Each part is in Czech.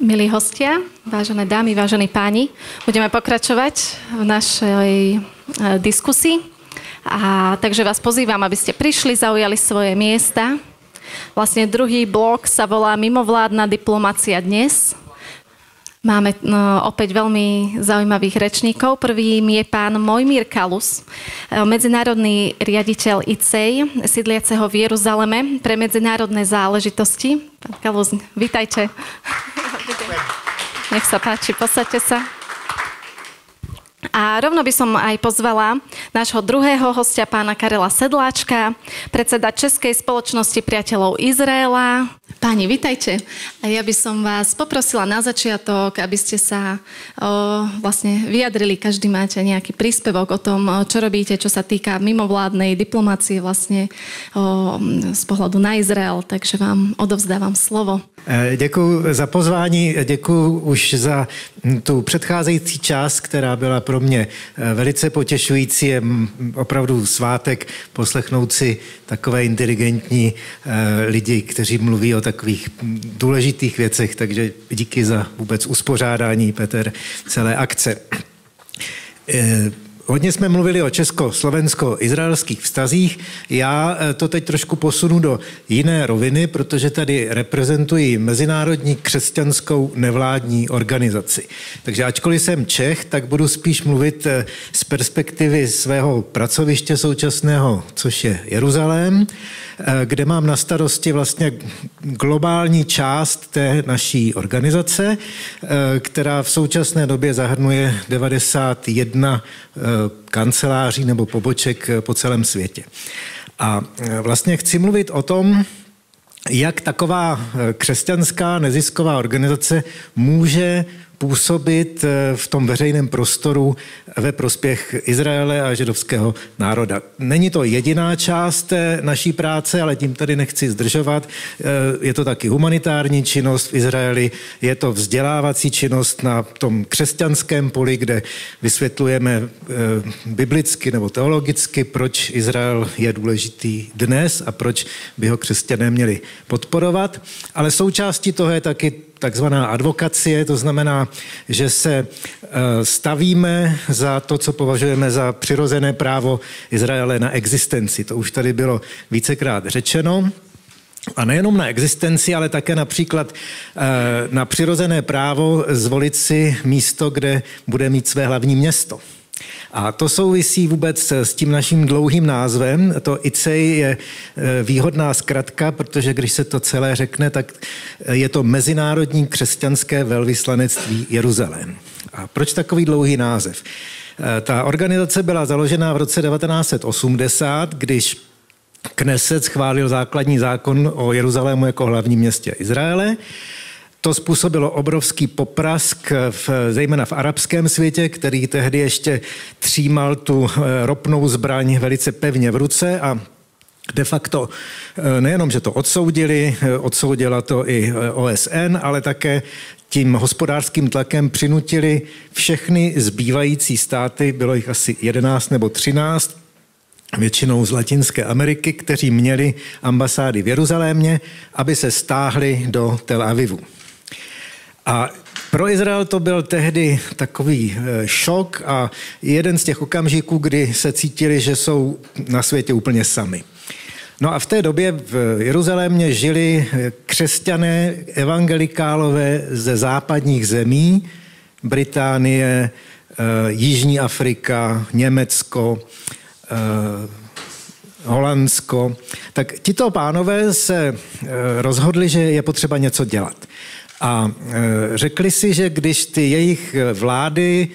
Milí hostia, vážené dámy, vážení páni, budeme pokračovať v našej diskusii. Takže vás pozývam, aby ste prišli, zaujali svoje miesta. Vlastne druhý blok sa volá Mimovládna diplomacia dnes. Máme opäť veľmi zaujímavých rečníkov. Prvým je pán Mojmír Kalus, medzinárodný riaditeľ ICEI, sídliaceho v Jeruzaleme pre medzinárodné záležitosti. Pán Kalus, vítajte. Nech sa páči, posaďte sa. A rovno by som aj pozvala nášho druhého hostia, pána Karela Sedláčka, predseda Českej spoločnosti priateľov Izraela. Páni, vitajte. A ja by som vás poprosila na začiatok, aby ste sa vlastne vyjadrili. Každý máte nejaký príspevok o tom, čo robíte, čo sa týka mimovládnej diplomácie vlastne z pohľadu na Izrael. Takže vám odovzdávam slovo. Děkuji za pozvání, děkuji už za tu předcházející část, která byla pro mě velice potěšující. Je opravdu svátek poslechnout si takové inteligentní lidi, kteří mluví o takových důležitých věcech, takže díky za vůbec uspořádání, Petr, celé akce. Hodně jsme mluvili o česko-slovensko-izraelských vztazích. Já to teď trošku posunu do jiné roviny, protože tady reprezentuji mezinárodní křesťanskou nevládní organizaci. Takže ačkoliv jsem Čech, tak budu spíš mluvit z perspektivy svého pracoviště současného, což je Jeruzalém, kde mám na starosti vlastně globální část té naší organizace, která v současné době zahrnuje 91 kanceláří nebo poboček po celém světě. A vlastně chci mluvit o tom, jak taková křesťanská nezisková organizace může působit v tom veřejném prostoru ve prospěch Izraele a židovského národa. Není to jediná část té naší práce, ale tím tady nechci zdržovat. Je to taky humanitární činnost v Izraeli, je to vzdělávací činnost na tom křesťanském poli, kde vysvětlujeme biblicky nebo teologicky, proč Izrael je důležitý dnes a proč by ho křesťané měli podporovat. Ale součástí toho je taky takzvaná advokacie, to znamená, že se stavíme za to, co považujeme za přirozené právo Izraele na existenci. To už tady bylo vícekrát řečeno. A nejenom na existenci, ale také například na přirozené právo zvolit si místo, kde bude mít své hlavní město. A to souvisí vůbec s tím naším dlouhým názvem. To ICEI je výhodná zkratka, protože když se to celé řekne, tak je to Mezinárodní křesťanské velvyslanectví Jeruzalém. A proč takový dlouhý název? Ta organizace byla založena v roce 1980, když Kneset schválil základní zákon o Jeruzalému jako hlavním městě Izraele. To způsobilo obrovský poprask, zejména v arabském světě, který tehdy ještě třímal tu ropnou zbraň velice pevně v ruce a de facto nejenom, že to odsoudili, odsoudila to i OSN, ale také tím hospodářským tlakem přinutili všechny zbývající státy, bylo jich asi 11 nebo 13, většinou z Latinské Ameriky, kteří měli ambasády v Jeruzalémě, aby se stáhli do Tel Avivu. A pro Izrael to byl tehdy takový šok a jeden z těch okamžiků, kdy se cítili, že jsou na světě úplně sami. No a v té době v Jeruzalémě žili křesťané evangelikálové ze západních zemí, Británie, Jižní Afrika, Německo, Holandsko. Tak tito pánové se rozhodli, že je potřeba něco dělat. A řekli si, že když ty jejich vlády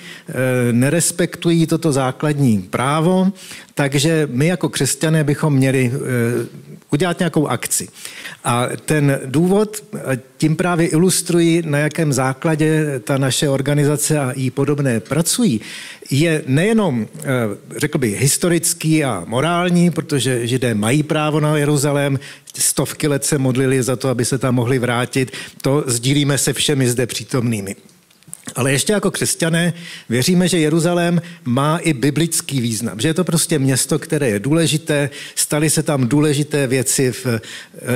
nerespektují toto základní právo, takže my jako křesťané bychom měli udělat nějakou akci. A ten důvod, tím právě ilustrují, na jakém základě ta naše organizace a jí podobné pracují, je nejenom, řekl bych, historický a morální, protože Židé mají právo na Jeruzalém, stovky let se modlili za to, aby se tam mohli vrátit, to sdílíme se všemi zde přítomnými. Ale ještě jako křesťané věříme, že Jeruzalém má i biblický význam, že je to prostě město, které je důležité, staly se tam důležité věci v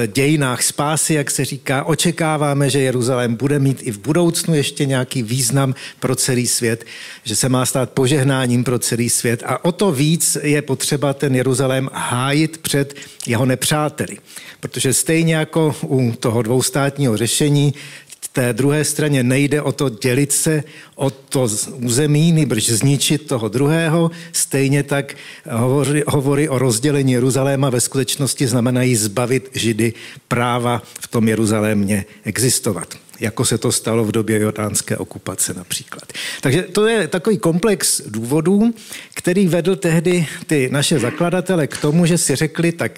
dějinách spásy, jak se říká. Očekáváme, že Jeruzalém bude mít i v budoucnu ještě nějaký význam pro celý svět, že se má stát požehnáním pro celý svět a o to víc je potřeba ten Jeruzalém hájit před jeho nepřáteli. Protože stejně jako u toho dvoustátního řešení, té druhé straně nejde o to dělit se o to území, nýbrž zničit toho druhého. Stejně tak hovory o rozdělení Jeruzaléma ve skutečnosti znamenají zbavit Židy práva v tom Jeruzalémě existovat, jako se to stalo v době jordánské okupace například. Takže to je takový komplex důvodů, který vedl tehdy ty naše zakladatele k tomu, že si řekli, tak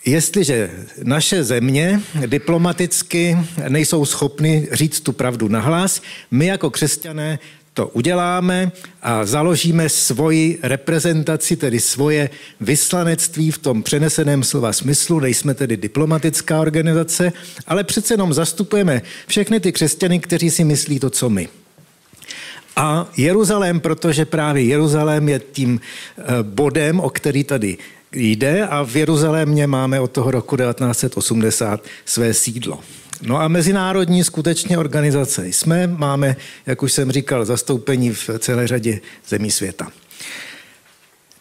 jestliže naše země diplomaticky nejsou schopny říct tu pravdu nahlas, my jako křesťané to uděláme a založíme svoji reprezentaci, tedy svoje vyslanectví v tom přeneseném slova smyslu. Nejsme tedy diplomatická organizace, ale přece jenom zastupujeme všechny ty křesťany, kteří si myslí to, co my. A Jeruzalém, protože právě Jeruzalém je tím bodem, o který tady jde a v Jeruzalémě máme od toho roku 1980 své sídlo. No a mezinárodní skutečně organizace máme, jak už jsem říkal, zastoupení v celé řadě zemí světa.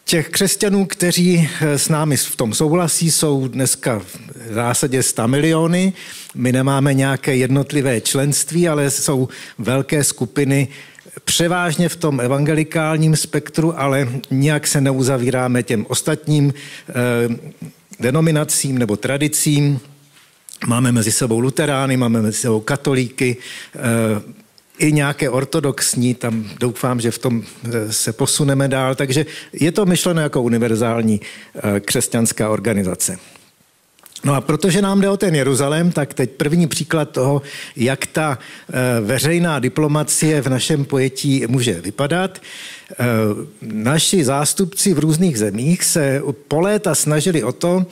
Těch křesťanů, kteří s námi v tom souhlasí, jsou dneska v zásadě 100 miliony. My nemáme nějaké jednotlivé členství, ale jsou velké skupiny převážně v tom evangelikálním spektru, ale nijak se neuzavíráme těm ostatním denominacím nebo tradicím. Máme mezi sebou luterány, máme mezi sebou katolíky, i nějaké ortodoxní, tam doufám, že v tom se posuneme dál, takže je to myšleno jako univerzální křesťanská organizace. No a protože nám jde o ten Jeruzalém, tak teď první příklad toho, jak ta veřejná diplomacie v našem pojetí může vypadat. Naši zástupci v různých zemích se po léta snažili o to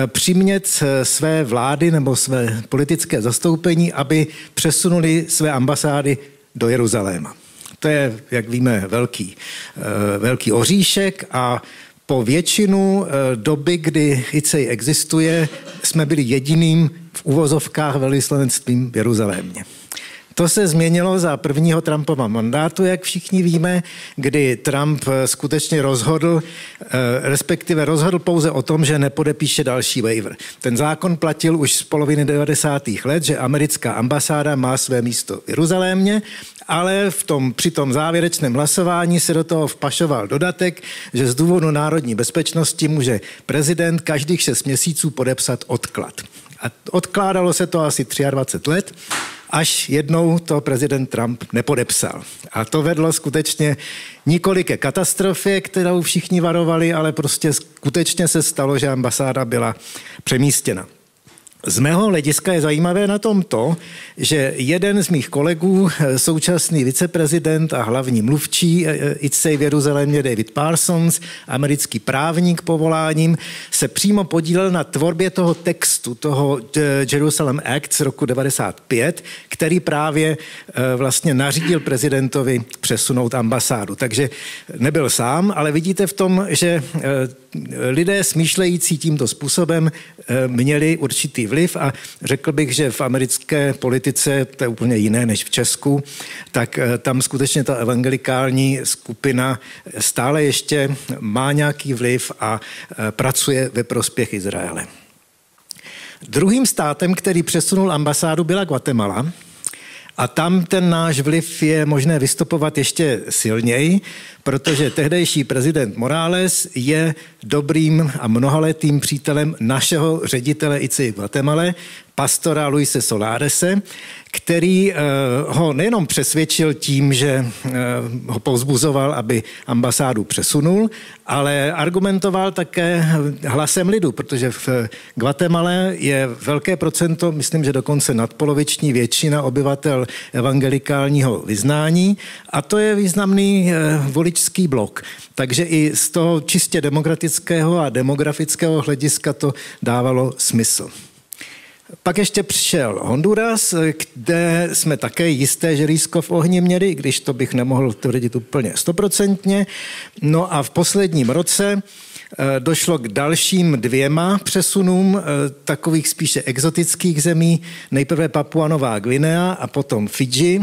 přimět své vlády nebo své politické zastoupení, aby přesunuli své ambasády do Jeruzaléma. To je, jak víme, velký oříšek a po většinu doby, kdy ICEI existuje, jsme byli jediným v uvozovkách velvyslanectvím v Jeruzalémě. To se změnilo za prvního Trumpova mandátu, jak všichni víme, kdy Trump skutečně rozhodl pouze o tom, že nepodepíše další waiver. Ten zákon platil už z poloviny 90. let, že americká ambasáda má své místo v Jeruzalémě, ale při tom závěrečném hlasování se do toho vpašoval dodatek, že z důvodu národní bezpečnosti může prezident každých 6 měsíců podepsat odklad. A odkládalo se to asi 23 let, až jednou to prezident Trump nepodepsal. A to vedlo skutečně nikoli ke katastrofě, kterou všichni varovali, ale prostě skutečně se stalo, že ambasáda byla přemístěna. Z mého hlediska je zajímavé na tom to, že jeden z mých kolegů, současný viceprezident a hlavní mluvčí ICEI v Jeruzalémě David Parsons, americký právník povoláním, se přímo podílel na tvorbě toho textu, toho Jerusalem Act z roku 1995, který právě vlastně nařídil prezidentovi přesunout ambasádu. Takže nebyl sám, ale vidíte v tom, že lidé smýšlející tímto způsobem měli určitý vliv a řekl bych, že v americké politice, to je úplně jiné než v Česku, tak tam skutečně ta evangelikální skupina stále ještě má nějaký vliv a pracuje ve prospěch Izraele. Druhým státem, který přesunul ambasádu, byla Guatemala. A tam ten náš vliv je možné vystupovat ještě silněji, protože tehdejší prezident Morales je dobrým a mnohaletým přítelem našeho ředitele ICEI v Guatemale, pastora Luise Solarese, který ho nejenom přesvědčil tím, že ho povzbuzoval, aby ambasádu přesunul, ale argumentoval také hlasem lidu, protože v Guatemale je velké procento, myslím, že dokonce nadpoloviční většina obyvatel evangelikálního vyznání a to je významný voličský blok. Takže i z toho čistě demokratického a demografického hlediska to dávalo smysl. Pak ještě přišel Honduras, kde jsme také jisté želízko v ohni měli, když to bych nemohl tvrdit úplně 100%. No a v posledním roce došlo k dalším 2 přesunům takových spíše exotických zemí. Nejprve Papua Nová Guinea a potom Fidži.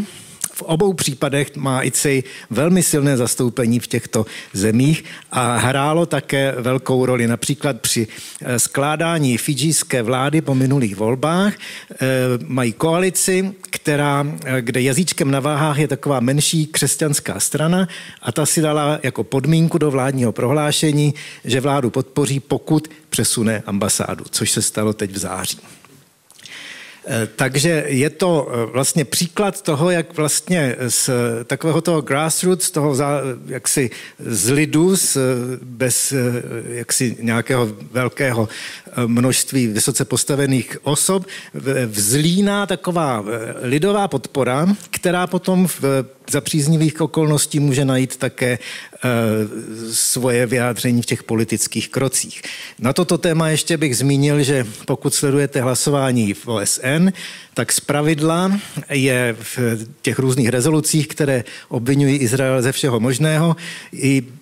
V obou případech má ICEI velmi silné zastoupení v těchto zemích a hrálo také velkou roli například při skládání fidžijské vlády po minulých volbách. Mají koalici, kde jazyčkem na váhách je taková menší křesťanská strana a ta si dala jako podmínku do vládního prohlášení, že vládu podpoří, pokud přesune ambasádu, což se stalo teď v září. Takže je to vlastně příklad toho, jak vlastně z takového toho grassroots, toho jaksi z lidu, bez jaksi nějakého velkého množství vysoce postavených osob, vzlíná taková lidová podpora, která potom za příznivých okolností může najít také svoje vyjádření v těch politických krocích. Na toto téma ještě bych zmínil, že pokud sledujete hlasování v OSN, tak zpravidla je v těch různých rezolucích, které obvinují Izrael ze všeho možného,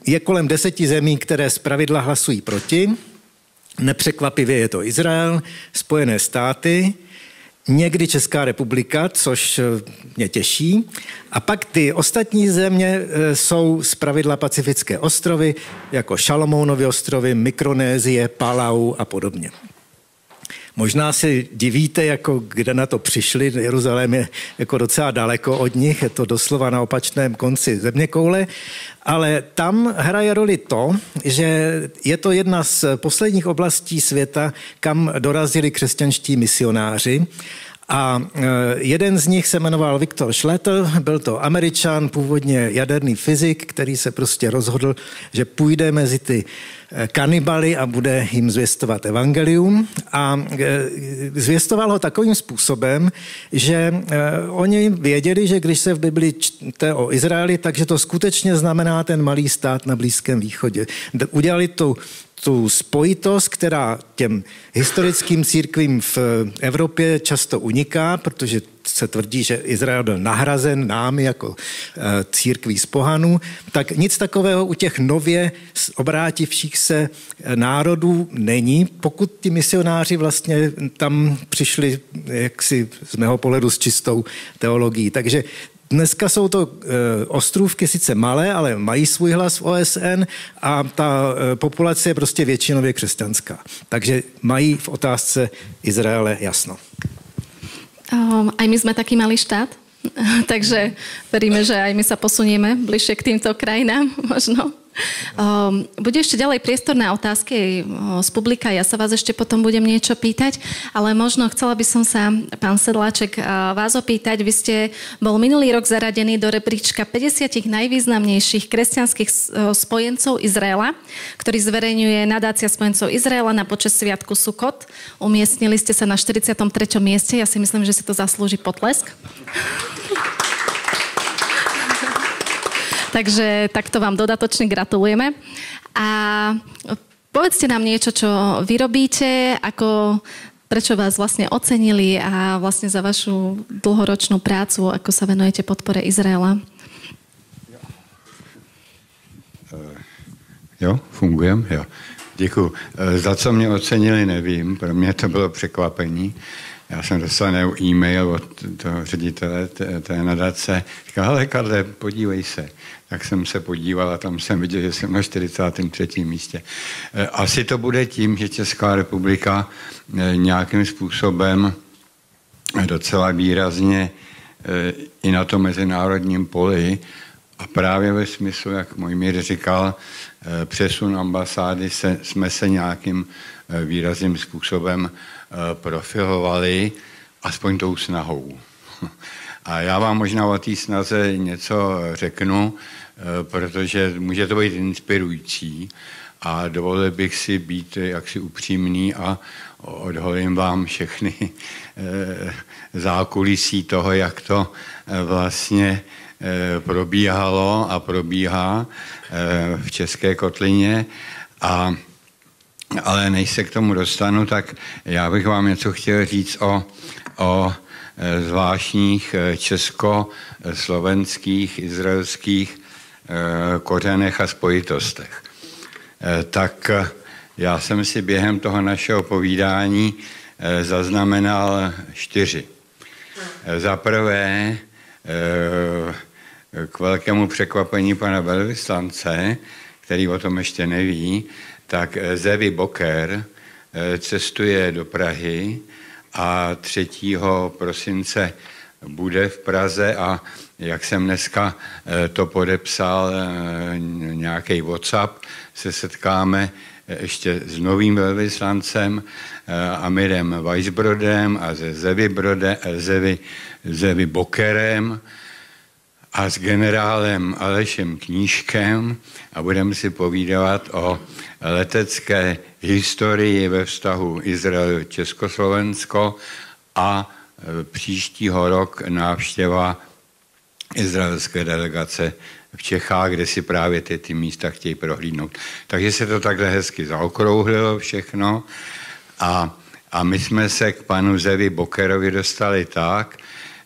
je kolem 10 zemí, které zpravidla hlasují proti. Nepřekvapivě je to Izrael, Spojené státy, někdy Česká republika, což mě těší. A pak ty ostatní země jsou zpravidla pacifické ostrovy, jako Šalomounovy ostrovy, Mikronésie, Palau a podobně. Možná si divíte, jako kde na to přišli. Jeruzalém je jako docela daleko od nich, je to doslova na opačném konci zeměkoule, ale tam hraje roli to, že je to jedna z posledních oblastí světa, kam dorazili křesťanští misionáři. A jeden z nich se jmenoval Viktor Schletter, byl to Američan, původně jaderný fyzik, který se prostě rozhodl, že půjde mezi ty kanibaly a bude jim zvěstovat evangelium. A zvěstoval ho takovým způsobem, že oni věděli, že když se v Biblii čte o Izraeli, takže to skutečně znamená ten malý stát na Blízkém východě. Udělali tu spojitost, která těm historickým církvím v Evropě často uniká, protože se tvrdí, že Izrael byl nahrazen námi jako církví z pohanů, tak nic takového u těch nově obrátivších se národů není, pokud ti misionáři vlastně tam přišli jaksi z mého pohledu s čistou teologií. Takže dneska jsou to ostrůvky sice malé, ale mají svůj hlas v OSN a ta populace je prostě většinově křesťanská. Takže mají v otázce Izraele jasno. Aj my sme taký malý štát, takže veríme, že aj my sa posunieme bližšie k týmto krajinám možno. Bude ešte ďalej priestor na otázky z publika, ja sa vás ešte potom budem niečo pýtať, ale možno chcela by som sa, pán Sedláček, vás opýtať. Vy ste bol minulý rok zaradený do rebríčka 50 najvýznamnejších kresťanských spojencov Izraela, ktorý zverejňuje nadácia spojencov Izraela na počesť sviatku Sukot. Umiestnili ste sa na 43. mieste, ja si myslím, že si to zaslúži potlesk. Takže takto vám dodatočne gratulujeme. A povedzte nám niečo, čo vy robíte, prečo vás vlastne ocenili a vlastne za vašu dlhoročnú prácu, ako sa venujete podpore Izraela. Jo, fungujem? Jo. Děkuju. Za co mě ocenili, nevím. Pro mě to bylo překvapení. Já jsem dostal e-mail od toho ředitele té nadace. Říkal, hele Karle, podívej se. Tak jsem se podíval a tam jsem viděl, že jsem na 43. místě. Asi to bude tím, že Česká republika nějakým způsobem docela výrazně i na tom mezinárodním poli a právě ve smyslu, jak Mojmír říkal, přesun ambasády jsme se nějakým výrazným způsobem profilovali, aspoň tou snahou. A já vám možná o té snaze něco řeknu, protože může to být inspirující a dovolil bych si být jaksi upřímný a odholím vám všechny zákulisí toho, jak to vlastně probíhalo a probíhá v České kotlině. A Ale než se k tomu dostanu, tak já bych vám něco chtěl říct o zvláštních československých, izraelských kořenech a spojitostech. Tak já jsem si během toho našeho povídání zaznamenal 4. Za prvé, k velkému překvapení pana velvyslance, který o tom ještě neví, tak Zevi Boker cestuje do Prahy a 3. prosince bude v Praze a jak jsem dneska to podepsal, nějaký WhatsApp, se setkáme ještě s novým velvyslancem Amirem Weisbrodem a se Zevi Bokerem a s generálem Alešem Knížkem a budeme si povídat o letecké historii ve vztahu Izrael-Československo a příštího rok návštěva izraelské delegace v Čechách, kde si právě ty místa chtějí prohlídnout. Takže se to takhle hezky zaokrouhlilo všechno a my jsme se k panu Zevi Bokerovi dostali tak,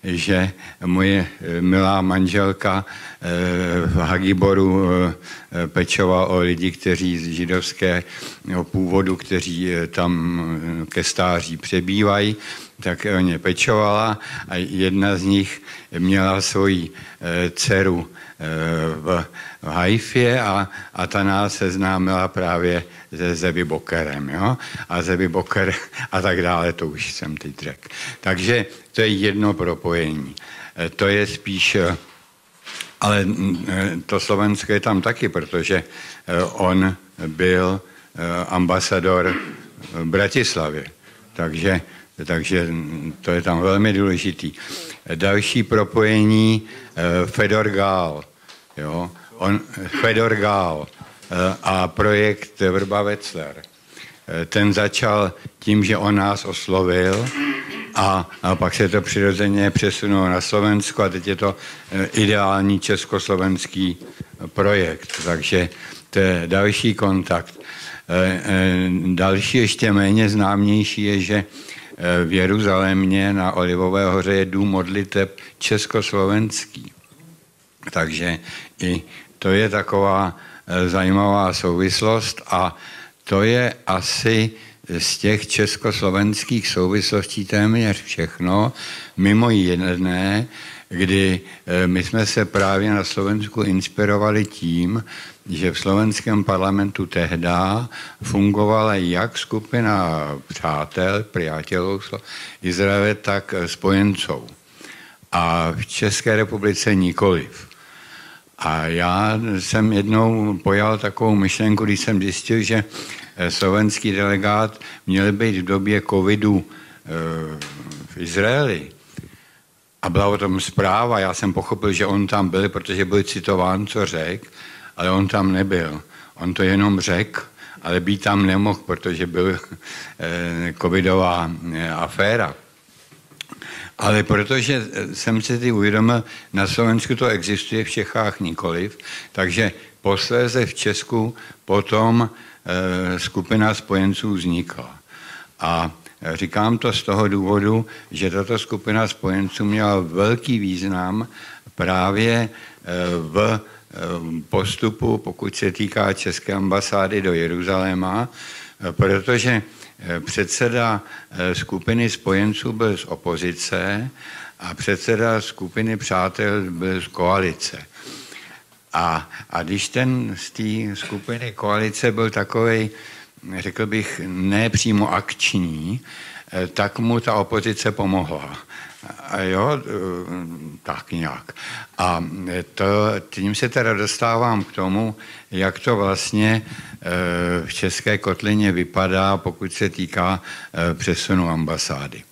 že moje milá manželka v Hagiboru pečovala o lidi, kteří z židovského původu, kteří tam ke stáří přebývají, tak o ně pečovala a jedna z nich měla svoji dceru v Haifě a ta nás seznámila právě se Zevi Bokerem. Jo? A Zevi Boker a tak dále, to už jsem teď řekl. Takže to je jedno propojení. To je spíš, ale to Slovensko je tam taky, protože on byl ambasador v Bratislavě. Takže to je tam velmi důležitý. Další propojení Fedor Gál. Jo? Fedor Gál a projekt Vrba Wetzlar. Ten začal tím, že on nás oslovil a pak se to přirozeně přesunulo na Slovensko a teď je to ideální československý projekt. Takže to je další kontakt. Další ještě méně známější je, že v Jeruzalémě na Olivové hoře je dům modliteb československý. Takže i to je taková zajímavá souvislost a to je asi z těch československých souvislostí téměř všechno, mimo jiné, kdy my jsme se právě na Slovensku inspirovali tím, že v slovenském parlamentu tehdy fungovala jak skupina přátel, priateľov Izraele, tak spojenců. A v České republice nikoliv. A já jsem jednou pojal takovou myšlenku, když jsem zjistil, že slovenský delegát měl být v době covidu v Izraeli. A byla o tom zpráva, já jsem pochopil, že on tam byl, protože byl citován, co řekl, ale on tam nebyl. On to jenom řekl, ale být tam nemohl, protože byl covidová aféra. Ale protože jsem si ty uvědomil, na Slovensku to existuje, v Čechách nikoliv, takže posléze v Česku potom skupina spojenců vznikla. A říkám to z toho důvodu, že tato skupina spojenců měla velký význam právě v postupu, pokud se týká České ambasády do Jeruzaléma, protože předseda skupiny spojenců byl z opozice a předseda skupiny přátel byl z koalice. A když ten z té skupiny koalice byl takovej, řekl bych, ne přímo akční, tak mu ta opozice pomohla. A jo, tak nějak. A tím se teda dostávám k tomu, jak to vlastně v České kotlině vypadá, pokud se týká přesunu ambasády.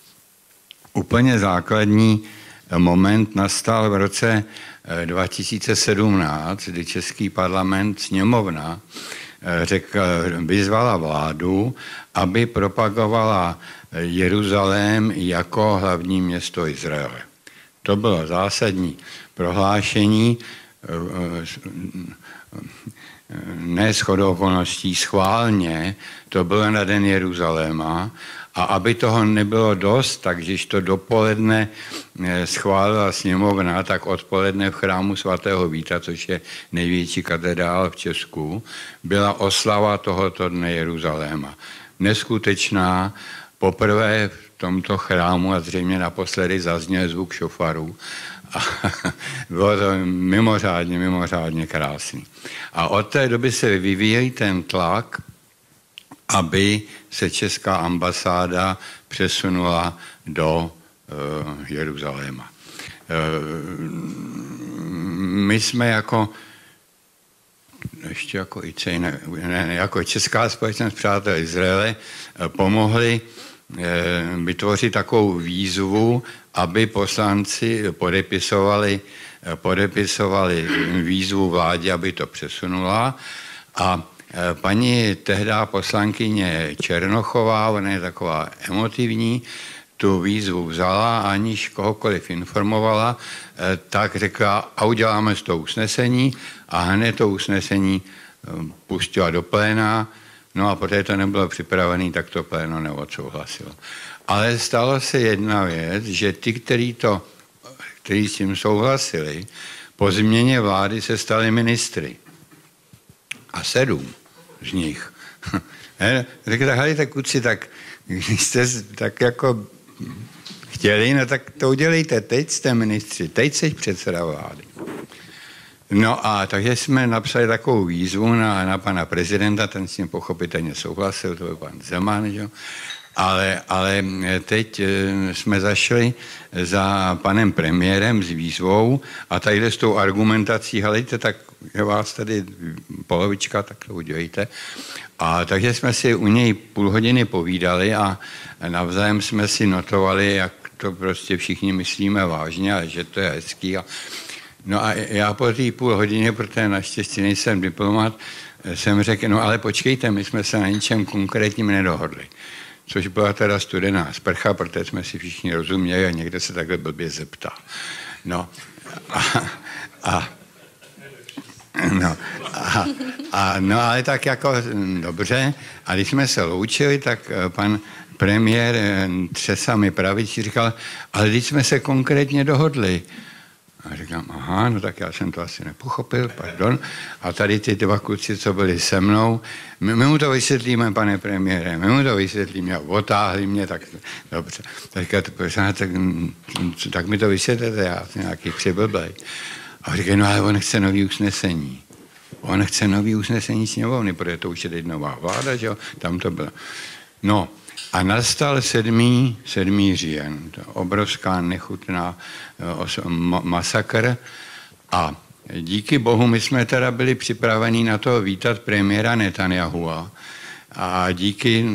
Úplně základní moment nastal v roce 2017, kdy Český parlament, sněmovna, vyzvala vládu, aby propagovala Jeruzalém jako hlavní město Izraele. To bylo zásadní prohlášení. ne shodou okolností, schválně, to bylo na Den Jeruzaléma, a aby toho nebylo dost, tak když to dopoledne schválila sněmovna, tak odpoledne v chrámu svatého Víta, což je největší katedrála v Česku, byla oslava tohoto Dne Jeruzaléma. Neskutečná, poprvé v tomto chrámu a zřejmě naposledy zazněl zvuk šofaru. A bylo to mimořádně krásný. A od té doby se vyvíjí ten tlak, aby se česká ambasáda přesunula do Jeruzaléma. My jsme jako jako Česká společnost přátel Izraele pomohli vytvořit takovou výzvu, aby poslanci podepisovali výzvu vládě, aby to přesunula. A paní tehdá poslankyně Černochová, ona je taková emotivní, tu výzvu vzala, aniž kohokoliv informovala, tak řekla, a uděláme z toho usnesení, a hned to usnesení pustila do pléna, no a protože to nebylo připravené, tak to pléno neodsouhlasilo. Ale stalo se jedna věc, že ti, kteří s tím souhlasili, po změně vlády se stali ministry. A 7 z nich. Řekl, hejte kuci, tak když jste tak jako chtěli, no tak to udělejte, teď jste ministři, teď jsi předseda vlády. No a takže jsme napsali takovou výzvu na pana prezidenta, ten s tím pochopitelně souhlasil, to byl pan Zeman, že? Ale teď jsme zašli za panem premiérem s výzvou a tadyhle s tou argumentací, helejte, tak je vás tady polovička, tak to udělejte. A takže jsme si u něj půl hodiny povídali a navzájem jsme si notovali, jak to prostě všichni myslíme vážně a že to je hezký. No a já po té půl hodině, protože naštěstí nejsem diplomat, jsem řekl, no ale počkejte, my jsme se na ničem konkrétním nedohodli. Což byla teda studená sprcha, protože jsme si všichni rozuměli a někde se takhle blbě zeptá. No ale tak jako dobře. A když jsme se loučili, tak pan premiér třesa mi pravičí říkal, ale když jsme se konkrétně dohodli. A říkám, aha, no tak já jsem to asi nepochopil, pardon. A tady ty 2 kluci, co byli se mnou, my mu to vysvětlíme, pane premiére, my mu to vysvětlíme, otáhli mě, tak dobře. Tak mi to vysvětlete, já jsem nějaký přiblblej. A říkají, no ale on chce nový usnesení. On chce nový usnesení sněmovny, protože to už je teď nová vláda, že jo, tam to bylo. No, a nastal 7. říjen, to obrovská nechutná masakr a díky bohu my jsme teda byli připraveni na to vítat premiéra Netanyahua a díky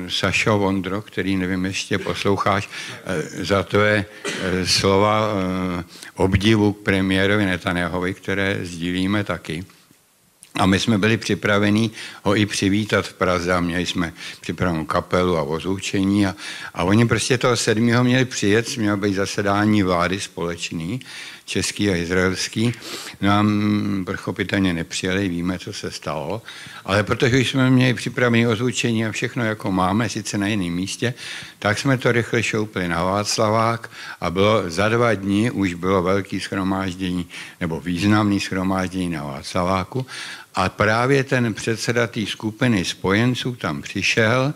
Sašo Vondro, který nevím, ještě posloucháš, za tvé slova obdivu k premiérovi Netanyahovi, které sdílíme taky. A my jsme byli připraveni ho i přivítat v Praze a měli jsme připravenou kapelu a ozvučení a oni prostě toho 7. měli přijet, mělo být zasedání vlády společný, český a izraelský. Nám pochopitelně nepřijeli, víme, co se stalo, ale protože jsme měli připravené ozvučení a všechno, jako máme, sice na jiném místě, tak jsme to rychle šoupli na Václavák a bylo za 2 dny už bylo velké shromáždění nebo významné shromáždění na Václaváku. A právě ten předseda té skupiny spojenců tam přišel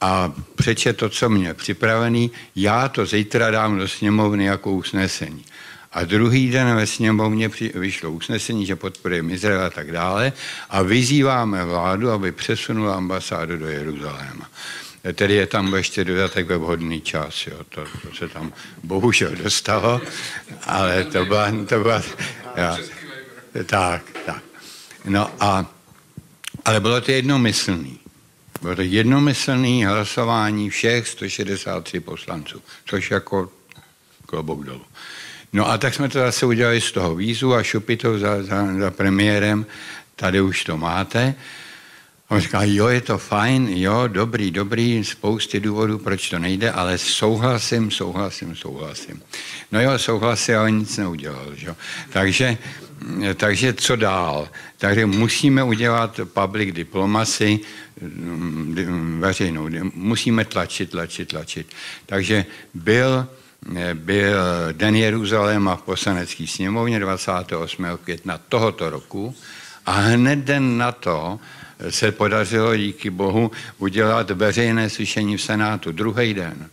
a přečetl to, co měl připravený, já to zítra dám do sněmovny jako usnesení. A druhý den ve sněmovně vyšlo usnesení, že podporujeme Izrael a tak dále a vyzýváme vládu, aby přesunula ambasádu do Jeruzaléma. Tedy je tam ještě dodatek ve vhodný čas, jo. To se tam bohužel dostalo, ale to byla ja, tak. No ale bylo to jednomyslný. Bylo to jednomyslný hlasování všech 163 poslanců, což jako klobouk dolů. No a tak jsme to zase udělali z toho vízu a šupi to za premiérem, tady už to máte. On říká, jo, je to fajn, jo, dobrý, spousty důvodů, proč to nejde, ale souhlasím. No jo, souhlasil, ale nic neudělal, že? Takže co dál? Takže musíme udělat public diplomacy, veřejnou, musíme tlačit. Takže byl Den Jeruzaléma v Poslanecké sněmovně 28. května tohoto roku a hned den na to se podařilo díky Bohu udělat veřejné slyšení v Senátu, druhý den.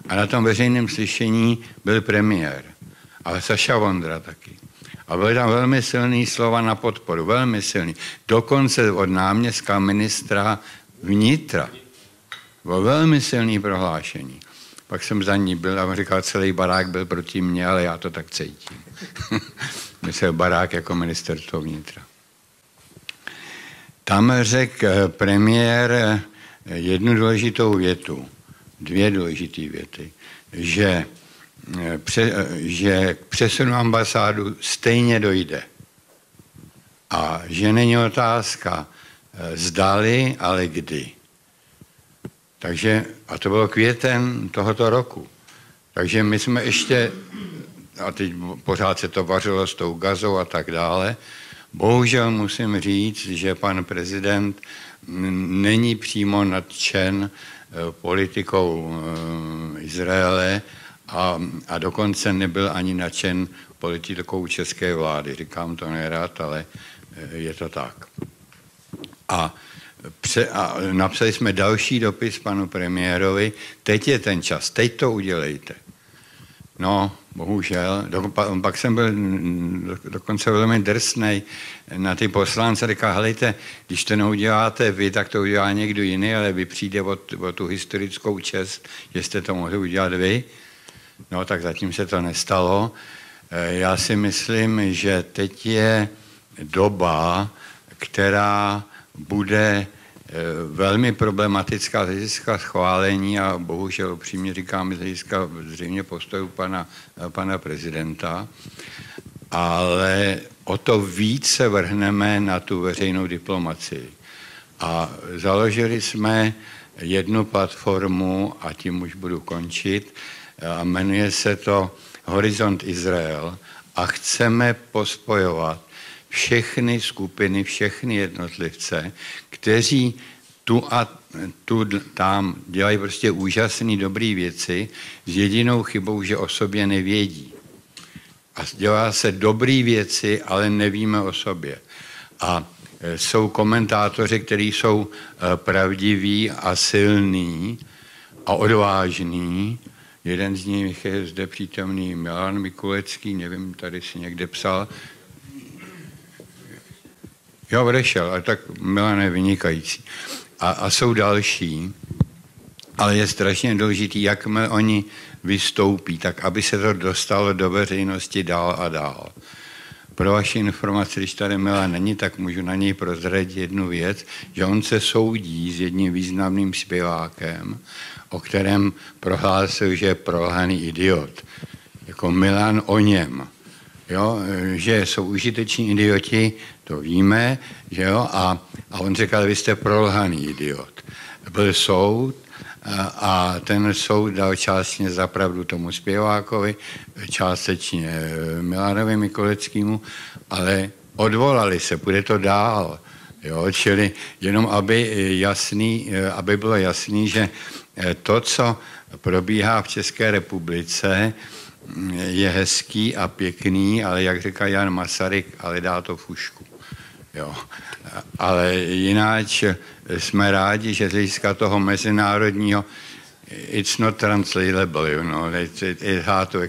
A na tom veřejném slyšení byl premiér, ale Saša Vondra taky. A byly tam velmi silný slova na podporu, velmi silný. Dokonce od náměstka ministra vnitra. Bylo velmi silný prohlášení. Pak jsem za ní byl a on říkal, celý barák byl proti mně, ale já to tak cítím. Myslel barák jako ministerstvo vnitra. Tam řekl premiér jednu důležitou větu, dvě důležité věty, že k přesunu ambasádu stejně dojde. A že není otázka zdali, ale kdy. Takže, a to bylo květen tohoto roku. Takže my jsme ještě, a teď pořád se to vařilo s tou Gazou a tak dále, bohužel musím říct, že pan prezident není přímo nadšen politikou Izraele a dokonce nebyl ani nadšen politikou české vlády. Říkám to nerad, ale je to tak. A napsali jsme další dopis panu premiérovi, teď je ten čas, teď to udělejte. No, bohužel. Pak jsem byl dokonce velmi drsnej na ty poslance. Říká, helejte, když to neuděláte vy, tak to udělá někdo jiný, ale vy přijde o tu historickou čest, že jste to mohli udělat vy. No, tak zatím se to nestalo. Já si myslím, že teď je doba, která bude velmi problematická z hlediska schválení a bohužel upřímně říkám z hlediska zřejmě postoju pana prezidenta, ale o to víc se vrhneme na tu veřejnou diplomacii. A založili jsme jednu platformu, a tím už budu končit, a jmenuje se to Horizont Izrael a chceme pospojovat všechny skupiny, všechny jednotlivce, kteří tam dělají prostě úžasné dobré věci s jedinou chybou, že o sobě nevědí. A dělá se dobré věci, ale nevíme o sobě. A jsou komentátoři, kteří jsou pravdiví a silní a odvážní. Jeden z nich je zde přítomný Milan Mikulecký, nevím, tady si někde psal. Jo, odešel, ale tak Milan je vynikající. A jsou další, ale je strašně důležitý, jakmile oni vystoupí, tak aby se to dostalo do veřejnosti dál a dál. Pro vaši informaci, když tady Milan není, tak můžu na něj prozradit jednu věc, že on se soudí s jedním významným zpěvákem, o kterém prohlásil, že je prolhaný idiot. Jako Milan o něm. Jo, že jsou užiteční idioti, to víme, že jo, a on říkal, vy jste prolhaný idiot. Byl soud a ten soud dal částečně za pravdu tomu zpěvákovi, částečně Milanovi Mikuleckému, ale odvolali se, půjde to dál. Jo, čili jenom aby bylo jasný, že to, co probíhá v České republice, je hezký a pěkný, ale jak říká Jan Masaryk, ale dá to fušku. Jo. Ale jináč jsme rádi, že z hlediska toho mezinárodního it's not translatable, you know, it's hard to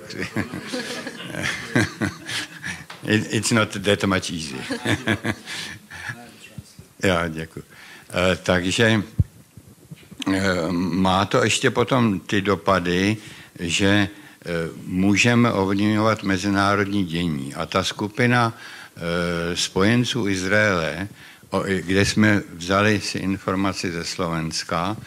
it's not that much easy. Já, děkuji. Takže má to ještě potom ty dopady, že můžeme ovlivňovat mezinárodní dění. A ta skupina spojenců Izraele, kde jsme vzali si informaci ze Slovenska,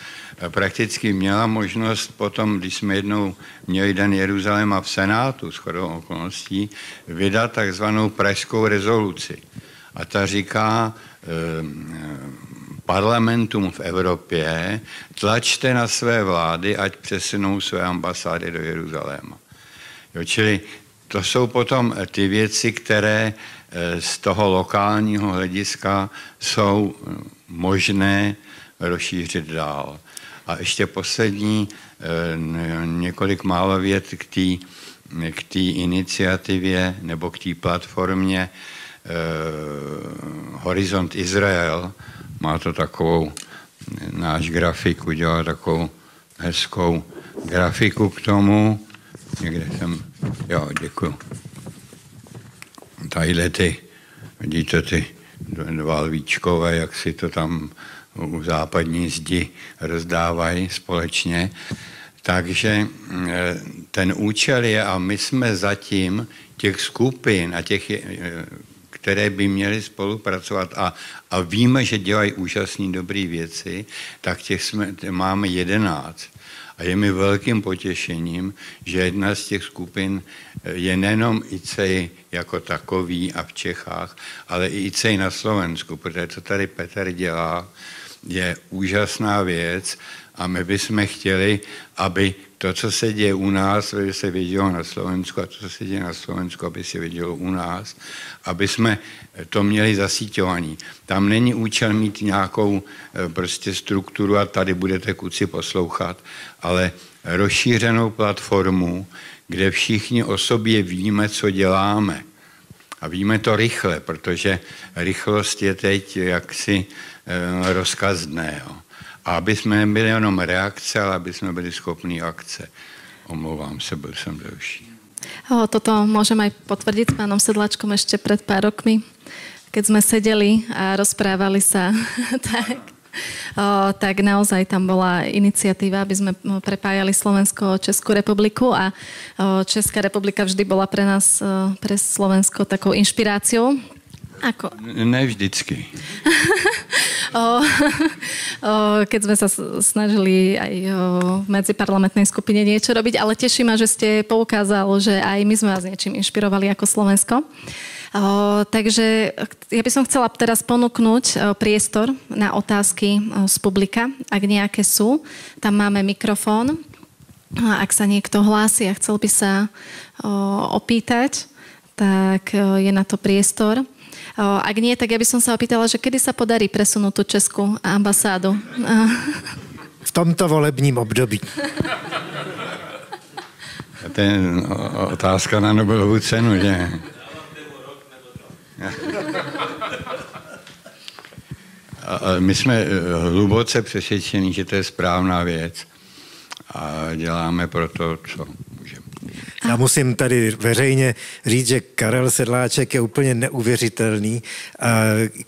prakticky měla možnost potom, když jsme jednou měli Den Jeruzaléma v Senátu, shodou okolností, vydat takzvanou pražskou rezoluci. A ta říká, parlamentům v Evropě, tlačte na své vlády, ať přesunou své ambasády do Jeruzaléma. Jo, čili to jsou potom ty věci, které z toho lokálního hlediska jsou možné rozšířit dál. A ještě poslední několik málo vět k té iniciativě nebo k té platformě Horizont Izrael. Má to takovou, náš grafik udělal takovou hezkou grafiku k tomu. Někde jsem, jo, děkuju. Tadyhle vidíte ty dva lvíčkové, jak si to tam u západní zdi rozdávají společně. Takže ten účel je, a my jsme zatím těch skupin a těch, které by měly spolupracovat a víme, že dělají úžasné dobré věci, tak těch máme 11. A je mi velkým potěšením, že jedna z těch skupin je nejenom ICEI jako takový a v Čechách, ale i ICEI na Slovensku, protože co tady Petr dělá, je úžasná věc a my bychom chtěli, aby to, co se děje u nás, aby se vědělo na Slovensku a to, co se děje na Slovensku, aby se vědělo u nás, aby jsme to měli zasíťovaný. Tam není účel mít nějakou prostě strukturu a tady budete kuci poslouchat, ale rozšířenou platformu, kde všichni o sobě víme, co děláme. A víme to rychle, protože rychlost je teď jaksi rozkazné. Jo. A aby jsme nebyli jenom reakce, ale aby jsme byli schopní akce. Omlouvám se, byl jsem delší. Toto môžem aj potvrdiť s pánom Sedláčkom ešte pred pár rokmi, keď sme sedeli a rozprávali sa, tak naozaj tam bola iniciatíva, aby sme prepájali Slovensko a Českú republiku a Česká republika vždy bola pre nás, pre Slovensko takou inšpiráciou. Ako? Ne vždycky. Keď sme sa snažili aj v medziparlamentnej skupine niečo robiť, ale teší ma, že ste poukázal, že aj my sme vás niečím inšpirovali ako Slovensko. Takže ja by som chcela teraz ponúknuť priestor na otázky z publika, ak nejaké sú. Tam máme mikrofón. Ak sa niekto hlási a chcel by sa opýtať, tak je na to priestor. Ak nie, tak ja by som sa opýtala, že kedy sa podarí presunúť tú českú ambasádu? V tomto volebním období. To je otázka na Nobelovu cenu, že? My jsme hluboce přesvědčeni, že to je správná věc a děláme pro to, co můžeme. Já musím tady veřejně říct, že Karel Sedláček je úplně neuvěřitelný.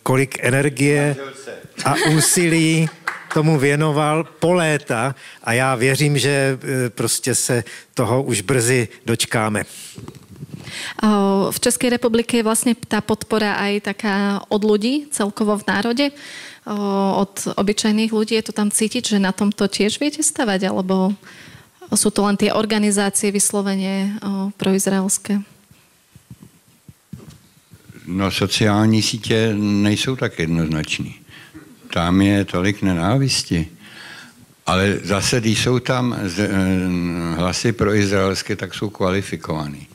Kolik energie a úsilí tomu věnoval po léta a já věřím, že prostě se toho už brzy dočkáme. V Českej republike je vlastne tá podpora aj taká od ľudí, celkovo v národe, od obyčajných ľudí. Je to tam cítiť, že na tomto tiež viete stavať, alebo sú to len tie organizácie vyslovene proizraelské? No, sociální sítě nejsou tak jednoznační. Tam je tolik nenávisti. Ale zase, když jsou tam hlasy proizraelské, tak jsou kvalifikovaný.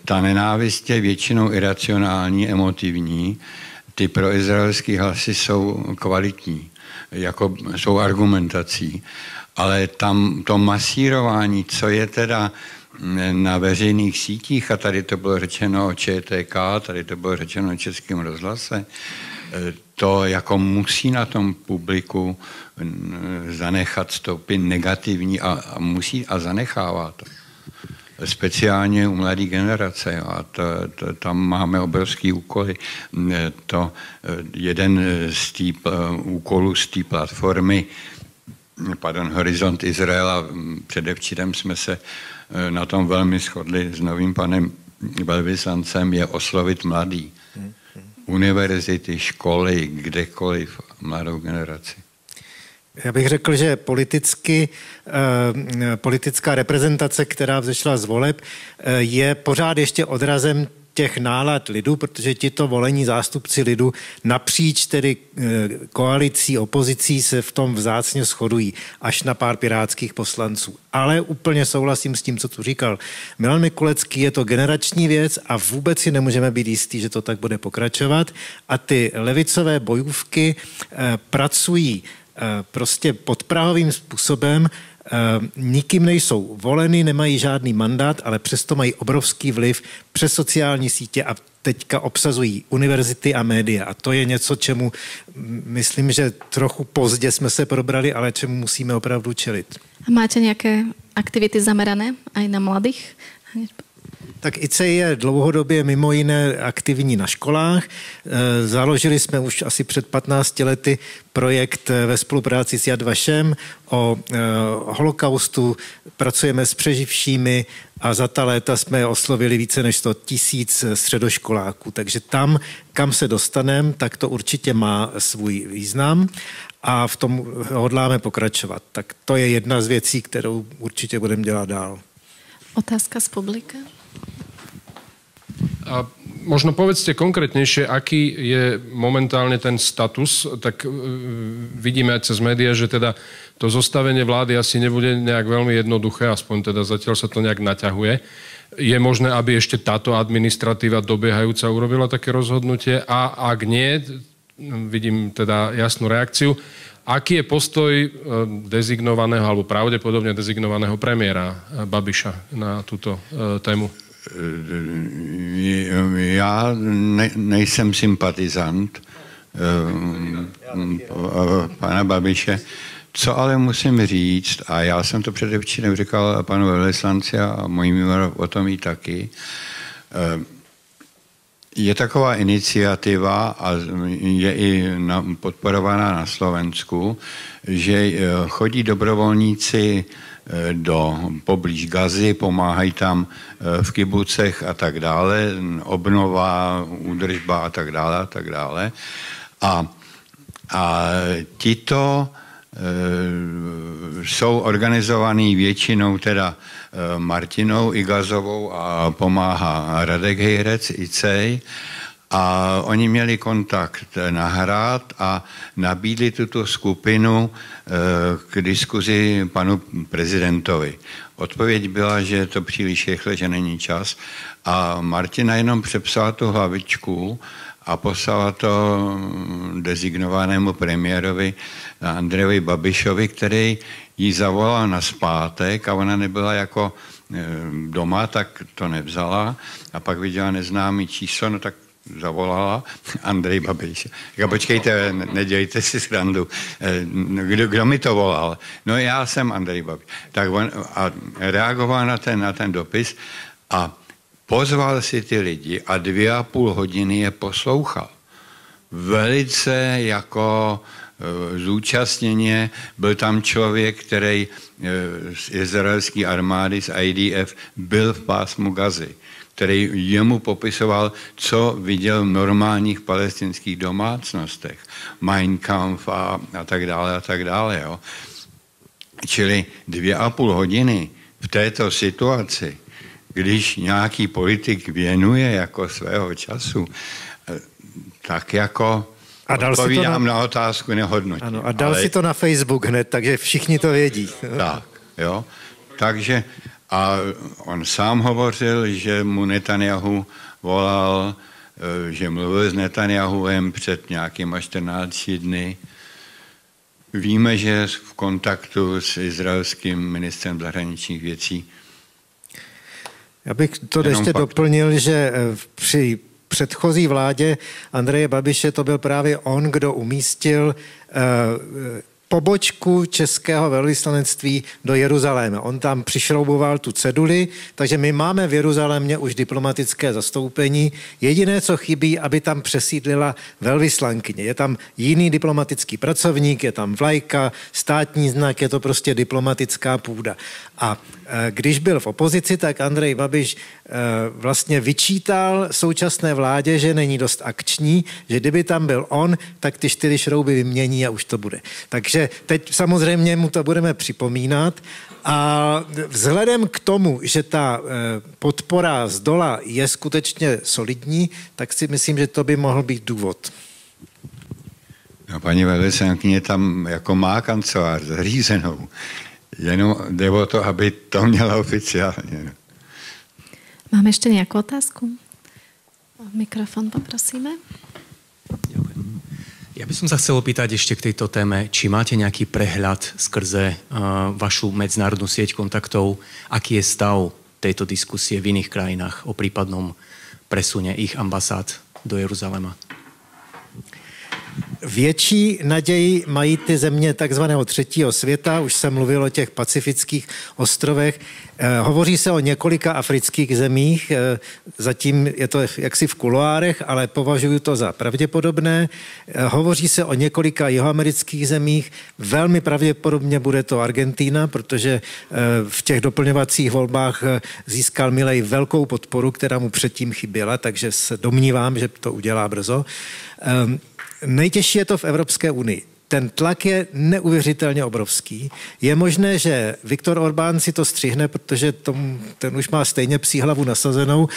Ta nenávist je většinou iracionální, emotivní. Ty proizraelské hlasy jsou kvalitní, jako jsou argumentací. Ale tam to masírování, co je teda na veřejných sítích, a tady to bylo řečeno o ČTK, tady to bylo řečeno o Českém rozhlase, to jako musí na tom publiku zanechat stopy negativní a musí a zanechává to. Speciálně u mladé generace. A tam máme obrovský úkoly. Jeden z úkolů z té platformy Horizont Izraela, předevčírem jsme se na tom velmi shodli s novým panem velvyslancem, je oslovit mladý. Univerzity, školy, kdekoliv, mladou generaci. Já bych řekl, že politická reprezentace, která vzešla z voleb, je pořád ještě odrazem těch nálad lidu, protože tito volení zástupci lidu napříč tedy koalicí, opozicí se v tom vzácně shodují, až na pár pirátských poslanců. Ale úplně souhlasím s tím, co tu říkal Milan Mikulecký, je to generační věc a vůbec si nemůžeme být jistí, že to tak bude pokračovat. A ty levicové bojůvky pracují prostě podprahovým způsobem, nikým nejsou voleny, nemají žádný mandát, ale přesto mají obrovský vliv přes sociální sítě a teďka obsazují univerzity a média. A to je něco, čemu myslím, že trochu pozdě jsme se probrali, ale čemu musíme opravdu čelit. A máte nějaké aktivity zamerané aj na mladých? Tak ICEI je dlouhodobě mimo jiné aktivní na školách. Založili jsme už asi před 15 lety projekt ve spolupráci s Yad Vashem o holokaustu. Pracujeme s přeživšími a za ta léta jsme oslovili více než 100 000 středoškoláků. Takže tam, kam se dostaneme, tak to určitě má svůj význam a v tom hodláme pokračovat. Tak to je jedna z věcí, kterou určitě budeme dělat dál. Otázka z publika. A možno povedzte konkrétnejšie, aký je momentálne ten status, tak vidíme aj cez médiá, že teda to zostavenie vlády asi nebude nejak veľmi jednoduché, aspoň teda zatiaľ sa to nejak naťahuje. Je možné, aby ešte táto administratíva dobiehajúca urobila také rozhodnutie a ak nie, vidím teda jasnú reakciu, aký je postoj dezignovaného alebo pravdepodobne dezignovaného premiéra Babiša na túto tému? Já nejsem sympatizant pana Babiše. Co ale musím říct, a já jsem to předevčírem říkal panu velvyslanci a mojím o tom i taky, je taková iniciativa a je i podporovaná na Slovensku, že chodí dobrovolníci do poblíž Gazy, pomáhají tam v kibucech a tak dále, obnova, údržba a tak dále a tak dále. A tito jsou organizovaný většinou teda Martinou Igazovou a pomáhá Radek Hejrec, ICEI. A oni měli kontakt na Hrad a nabídli tuto skupinu k diskuzi panu prezidentovi. Odpověď byla, že je to příliš rychle, že není čas. A Martina jenom přepsala tu hlavičku a poslala to dezignovanému premiérovi Andrejovi Babišovi, který jí zavolal nazpátek a ona nebyla jako doma, tak to nevzala. A pak viděla neznámý číslo, no tak zavolala Andrej Babiš. Říká, počkejte, nedělejte si srandu. Kdo mi to volal? No já jsem Andrej Babiš. Tak on a reagoval na ten dopis a pozval si ty lidi a 2,5 hodiny je poslouchal. Velice jako zúčastněně byl tam člověk, který z izraelské armády, z IDF, byl v pásmu Gazy, který jemu popisoval, co viděl v normálních palestinských domácnostech. Mein Kampf a tak dále a tak dále. Jo. Čili 2,5 hodiny v této situaci, když nějaký politik věnuje jako svého času, tak jako a odpovídám na otázku, nehodnotím. Ano, a dal si to na Facebook hned, takže všichni to vědí. Tak, jo. Takže a on sám hovořil, že mu Netanyahu volal, že mluvil s Netanyahuem před nějakýma 14 dny. Víme, že je v kontaktu s izraelským ministrem zahraničních věcí. Já bych to ještě doplnil, že při předchozí vládě Andreje Babiše to byl právě on, kdo umístil pobočku českého velvyslanectví do Jeruzaléma. On tam přišrouboval tu ceduli, takže my máme v Jeruzalémě už diplomatické zastoupení. Jediné, co chybí, aby tam přesídlila velvyslankyně. Je tam jiný diplomatický pracovník, je tam vlajka, státní znak, je to prostě diplomatická půda. A když byl v opozici, tak Andrej Babiš vlastně vyčítal současné vládě, že není dost akční, že kdyby tam byl on, tak ty 4 šrouby vymění a už to bude. Takže Takže teď samozřejmě mu to budeme připomínat a vzhledem k tomu, že ta podpora z dola je skutečně solidní, tak si myslím, že to by mohl být důvod. No, paní velvyslankyně tam jako má kancelář zařízenou. Jenom jde o to, aby to měla oficiálně. Máme ještě nějakou otázku? Mikrofon poprosíme. Ďakujem. Ja by som sa chcel opýtať ešte k tejto téme, či máte nejaký prehľad skrze vašu medzinárodnú sieť kontaktov, aký je stav tejto diskusie v iných krajinách o prípadnom presune ich ambasád do Jeruzalema? Větší naději mají ty země takzvaného třetího světa, už jsem mluvil o těch pacifických ostrovech. Hovoří se o několika afrických zemích, zatím je to jaksi v kuloárech, ale považuji to za pravděpodobné. Hovoří se o několika jihoamerických zemích, velmi pravděpodobně bude to Argentína, protože v těch doplňovacích volbách získal Milei velkou podporu, která mu předtím chyběla, takže se domnívám, že to udělá brzo. Nejtěžší je to v Evropské unii. Ten tlak je neuvěřitelně obrovský. Je možné, že Viktor Orbán si to střihne, protože ten už má stejně psí hlavu nasazenou.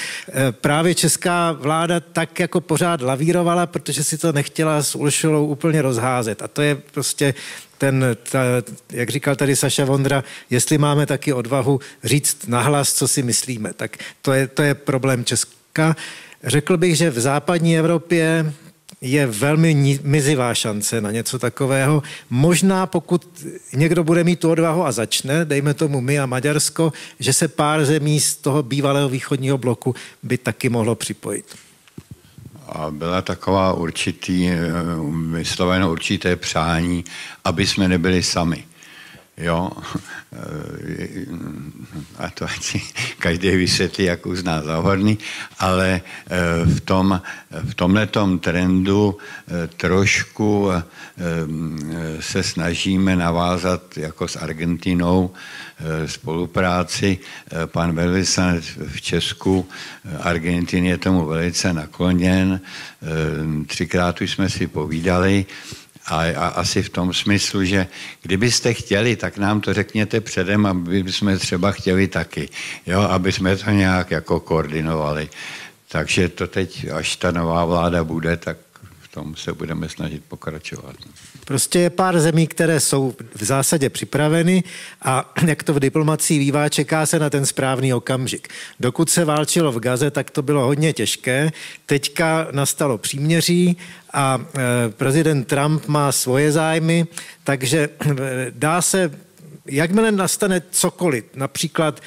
Právě česká vláda tak jako pořád lavírovala, protože si to nechtěla s Uršulou úplně rozházet. A to je prostě jak říkal tady Saša Vondra, jestli máme taky odvahu říct nahlas, co si myslíme. Tak to je problém Česka. Řekl bych, že v západní Evropě je velmi mizivá šance na něco takového. Možná pokud někdo bude mít tu odvahu a začne, dejme tomu my a Maďarsko, že se pár zemí z toho bývalého východního bloku by taky mohlo připojit. A byla taková vysloveno určité přání, aby jsme nebyli sami. Jo, a to ať si každý vysvětlí, jak uzná za vhodný, ale v tomhletom trendu trošku se snažíme navázat jako s Argentinou spolupráci. Pan velvyslanec v Česku Argentiny je tomu velice nakloněn. 3krát už jsme si povídali. A asi v tom smyslu, že kdybyste chtěli, tak nám to řekněte předem, aby jsme třeba chtěli taky, jo, aby jsme to nějak jako koordinovali. Takže to teď, až ta nová vláda bude, tak v tom se budeme snažit pokračovat. Prostě je pár zemí, které jsou v zásadě připraveny a jak to v diplomacii bývá, čeká se na ten správný okamžik. Dokud se válčilo v Gaze, tak to bylo hodně těžké. Teďka nastalo příměří a prezident Trump má svoje zájmy, takže dá se, jakmile nastane cokoliv, například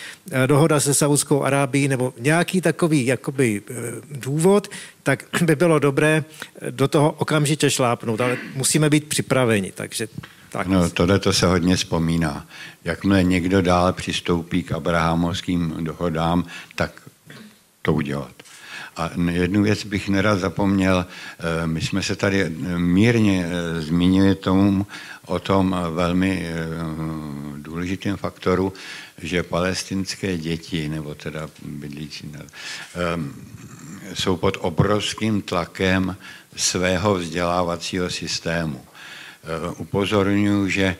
dohoda se Saudskou Arábií nebo nějaký takový jakoby důvod, tak by bylo dobré do toho okamžitě šlápnout, ale musíme být připraveni, takže tak. No, tohleto se hodně vzpomíná. Jakmile někdo dál přistoupí k abrahamovským dohodám, tak to udělat. A jednu věc bych nerad zapomněl, my jsme se tady mírně zmínili o tom velmi důležitém faktoru, že palestinské děti, nebo teda bydlící, jsou pod obrovským tlakem svého vzdělávacího systému. Upozorňuji, že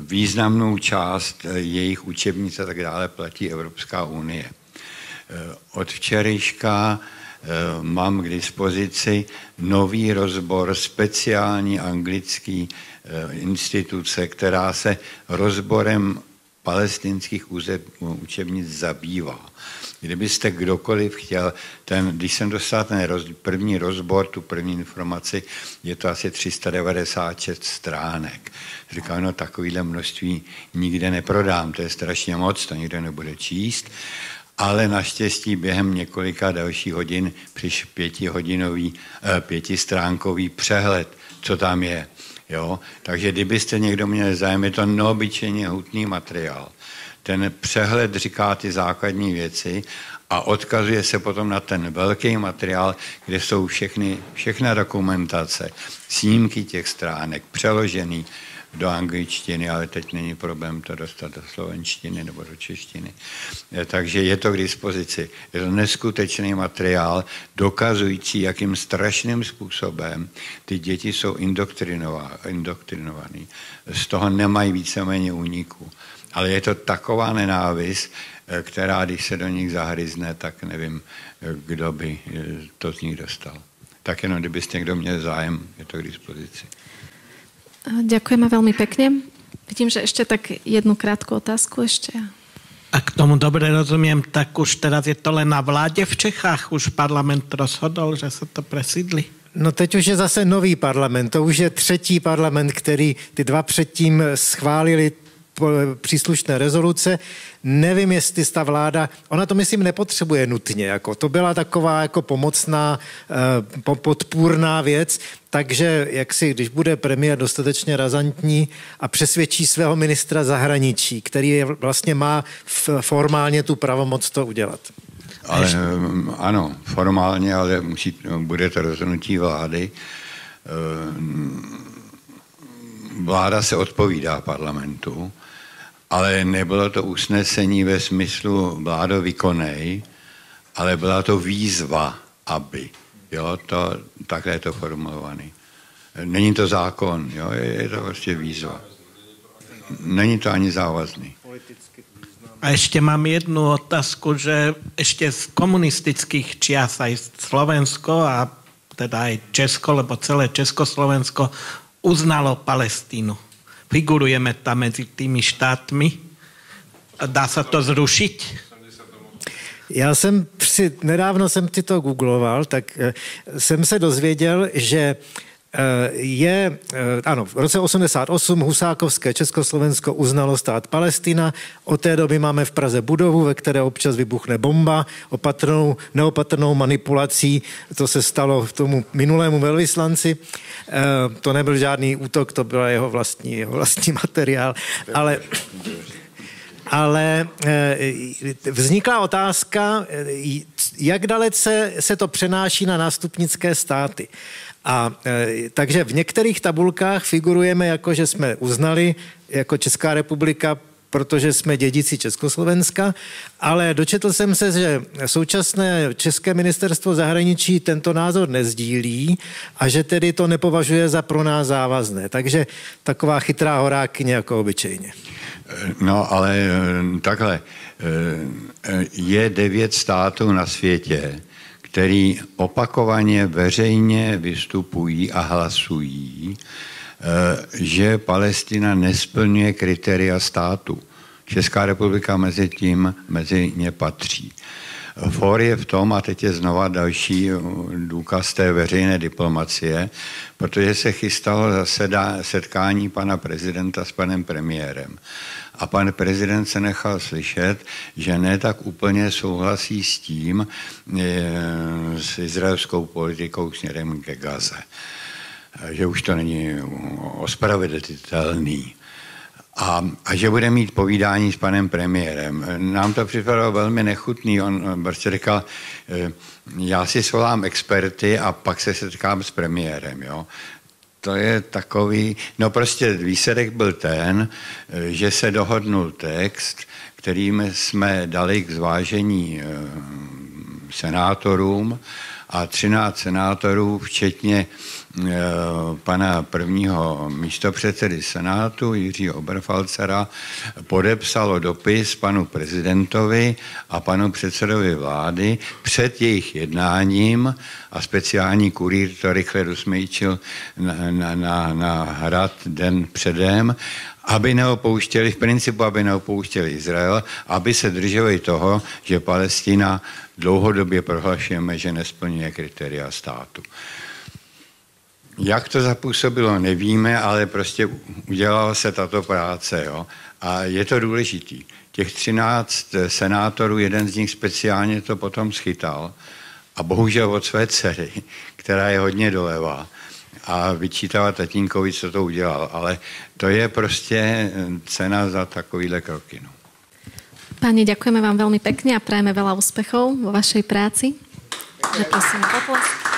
významnou část jejich učebnic a tak dále platí Evropská unie. Od včerejška mám k dispozici nový rozbor speciální anglický instituce, která se rozborem palestinských učebnic zabývá. Kdybyste kdokoliv chtěl, když jsem dostal ten první rozbor, tu první informaci, je to asi 396 stránek. Říkám, no takovýhle množství nikde neprodám, to je strašně moc, to nikdo nebude číst. Ale naštěstí během několika dalších hodin přišel 5stránkový přehled, co tam je. Jo? Takže kdybyste někdo měl zájem, je to neobyčejně hutný materiál. Ten přehled říká ty základní věci a odkazuje se potom na ten velký materiál, kde jsou všechna dokumentace, snímky těch stránek, přeložený do angličtiny, ale teď není problém to dostat do slovenštiny nebo do češtiny. Takže je to k dispozici. Je to neskutečný materiál, dokazující, jakým strašným způsobem ty děti jsou indoktrinovaný. Z toho nemají víceméně úniku. Ale je to taková nenávist, která, když se do nich zahryzne, tak nevím, kdo by to z nich dostal. Tak jenom, kdybyste někdo měl zájem, je to k dispozici. Ďakujeme veľmi pekne. Vidím, že ešte tak jednu krátku otázku ešte. A k tomu dobre rozumiem, tak už teraz je to len na vláde v Čechách? Už parlament rozhodol, že sa to presídli? No teď už je zase nový parlament. To už je třetí parlament, který ty dva předtím schválili příslušné rezoluce. Nevím, jestli ta vláda, ona to myslím nepotřebuje nutně, jako to byla taková jako pomocná, podpůrná věc, takže jak si, když bude premiér dostatečně razantní a přesvědčí svého ministra zahraničí, který je, vlastně má formálně tu pravomoc to udělat. Ale ano, formálně, ale bude to rozhodnutí vlády. Vláda se odpovídá parlamentu, ale nebylo to usnesení ve smyslu vládo vykonej, ale byla to výzva, aby. Jo, takhle je to formulovaný. Není to zákon, jo, je to prostě výzva. Není to ani závazný. A ešte mám jednu otázku, že ešte z komunistických čias aj Slovensko a teda aj Česko, lebo celé Československo uznalo Palestínu. Figurujeme tam medzi tými štátmi. Dá sa to zrušiť? Já jsem nedávno jsem si to googloval, tak jsem se dozvěděl, že ano, v roce 88 Husákovské Československo uznalo stát Palestina. Od té doby máme v Praze budovu, ve které občas vybuchne bomba. Neopatrnou manipulací, to se stalo tomu minulému velvyslanci. To nebyl žádný útok, to byl jeho vlastní materiál. Ale vznikla otázka, jak dalece se to přenáší na nástupnické státy. Takže v některých tabulkách figurujeme jako, že jsme uznali jako Česká republika, protože jsme dědici Československa, ale dočetl jsem se, že současné České ministerstvo zahraničí tento názor nezdílí a že tedy to nepovažuje za pro nás závazné. Takže taková chytrá horákyně jako obyčejně. No, ale takhle. Je 9 států na světě, který opakovaně veřejně vystupují a hlasují, že Palestina nesplňuje kritéria státu. Česká republika mezi ně patří. For je v tom, a teď je znova další důkaz té veřejné diplomacie, protože se chystalo setkání pana prezidenta s panem premiérem. A pan prezident se nechal slyšet, že ne tak úplně souhlasí s tím, s izraelskou politikou směrem ke Gaze. Že už to není ospravedlnitelný. A že bude mít povídání s panem premiérem. Nám to připadalo velmi nechutný. On prostě říkal, já si svolám experty a pak se setkám s premiérem. Jo? To je takový, no prostě výsledek byl ten, že se dohodnul text, kterým jsme dali k zvážení senátorům a 13 senátorů, včetně pana prvního místopředsedy Senátu Jiřího Oberfalzera, podepsalo dopis panu prezidentovi a panu předsedovi vlády před jejich jednáním a speciální kurýr to rychle dosmejčil na hrad den předem, aby neopouštěli, v principu, aby neopouštěli Izrael, aby se drželi toho, že Palestina dlouhodobě prohlašujeme, že nesplňuje kritéria státu. Jak to zapůsobilo, nevíme, ale prostě udělala se tato práce. Jo? A je to důležitý. Těch 13 senátorů, jeden z nich speciálně to potom schytal a bohužel od své dcery, která je hodně doleva, a vyčítala tatínkovi, co to udělal. Ale to je prostě cena za takovýhle kroky. No. Páni, ďakujeme vám veľmi pekne a prajeme veľa úspechov vo vašej práci. Zaprosím potlesk.